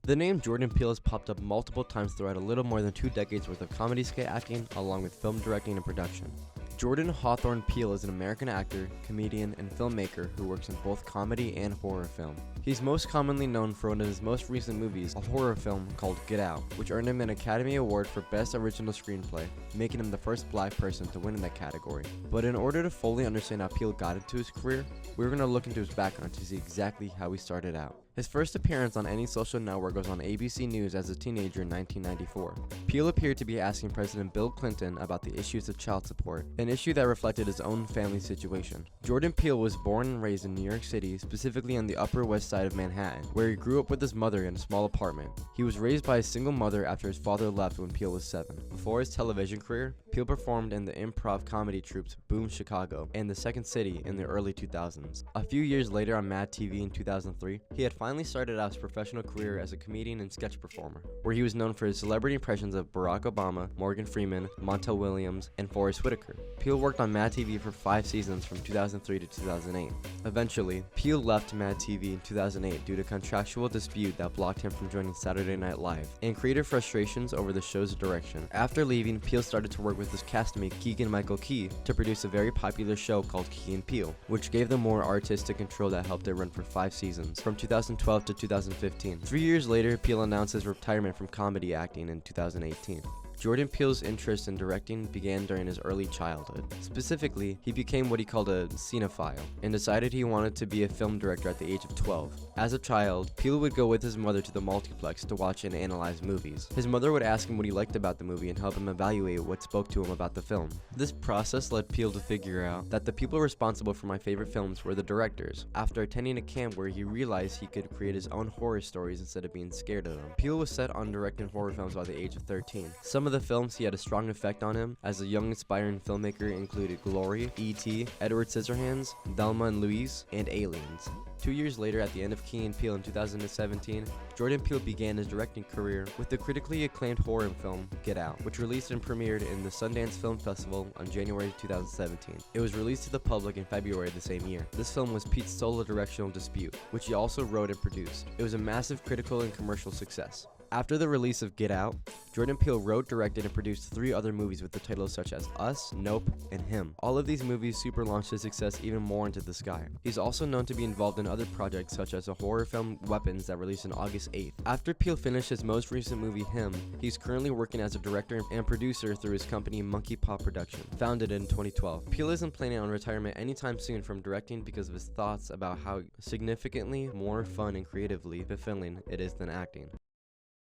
The name Jordan Peele has popped up multiple times throughout a little more than 2 decades worth of comedy skit acting, along with film directing and production. Jordan Hawthorne Peele is an American actor, comedian, and filmmaker who works in both comedy and horror film. He's most commonly known for one of his most recent movies, a horror film called Get Out, which earned him an Academy Award for Best Original Screenplay, making him the first black person to win in that category. But in order to fully understand how Peele got into his career, we're going to look into his background to see exactly how he started out. His first appearance on any social network was on ABC News as a teenager in 1994. Peele appeared to be asking President Bill Clinton about the issues of child support, an issue that reflected his own family situation. Jordan Peele was born and raised in New York City, specifically on the Upper West Side of Manhattan, where he grew up with his mother in a small apartment. He was raised by a single mother after his father left when Peele was 7. Before his television career, Peele performed in the improv comedy troupes Boom Chicago and The Second City in the early 2000s. A few years later on Mad TV in 2003, he had finally started out his professional career as a comedian and sketch performer, where he was known for his celebrity impressions of Barack Obama, Morgan Freeman, Montel Williams, and Forest Whitaker. Peele worked on Mad TV for 5 seasons from 2003 to 2008. Eventually, Peele left Mad TV in 2008 due to contractual dispute that blocked him from joining Saturday Night Live, and creative frustrations over the show's direction. After leaving, Peele started to work with his castmate Keegan-Michael Key to produce a very popular show called Key and Peele, which gave them more artistic control that helped it run for 5 seasons, from 2012 to 2015. 3 years later, Peele announced his retirement from comedy acting in 2018. Jordan Peele's interest in directing began during his early childhood. Specifically, he became what he called a cinephile and decided he wanted to be a film director at the age of 12. As a child, Peele would go with his mother to the multiplex to watch and analyze movies. His mother would ask him what he liked about the movie and help him evaluate what spoke to him about the film. This process led Peele to figure out that the people responsible for my favorite films were the directors. After attending a camp where he realized he could create his own horror stories instead of being scared of them, Peele was set on directing horror films by the age of 13. Some of the films he had a strong effect on him as a young aspiring filmmaker included Glory, E.T., Edward Scissorhands, Thelma and Louise, and Aliens. 2 years later, at the end of Key and Peele in 2017, Jordan Peele began his directing career with the critically acclaimed horror film Get Out, which released and premiered in the Sundance Film Festival on January 2017. It was released to the public in February of the same year. This film was Pete's solo directional debut, which he also wrote and produced. It was a massive critical and commercial success. After the release of Get Out, Jordan Peele wrote, directed, and produced 3 other movies with the titles such as Us, Nope, and Him. All of these movies super launched his success even more into the sky. He's also known to be involved in other projects such as a horror film Weapons that released on August 8th. After Peele finished his most recent movie Him, he's currently working as a director and producer through his company Monkey Paw Production, founded in 2012. Peele isn't planning on retirement anytime soon from directing because of his thoughts about how significantly more fun and creatively fulfilling it is than acting.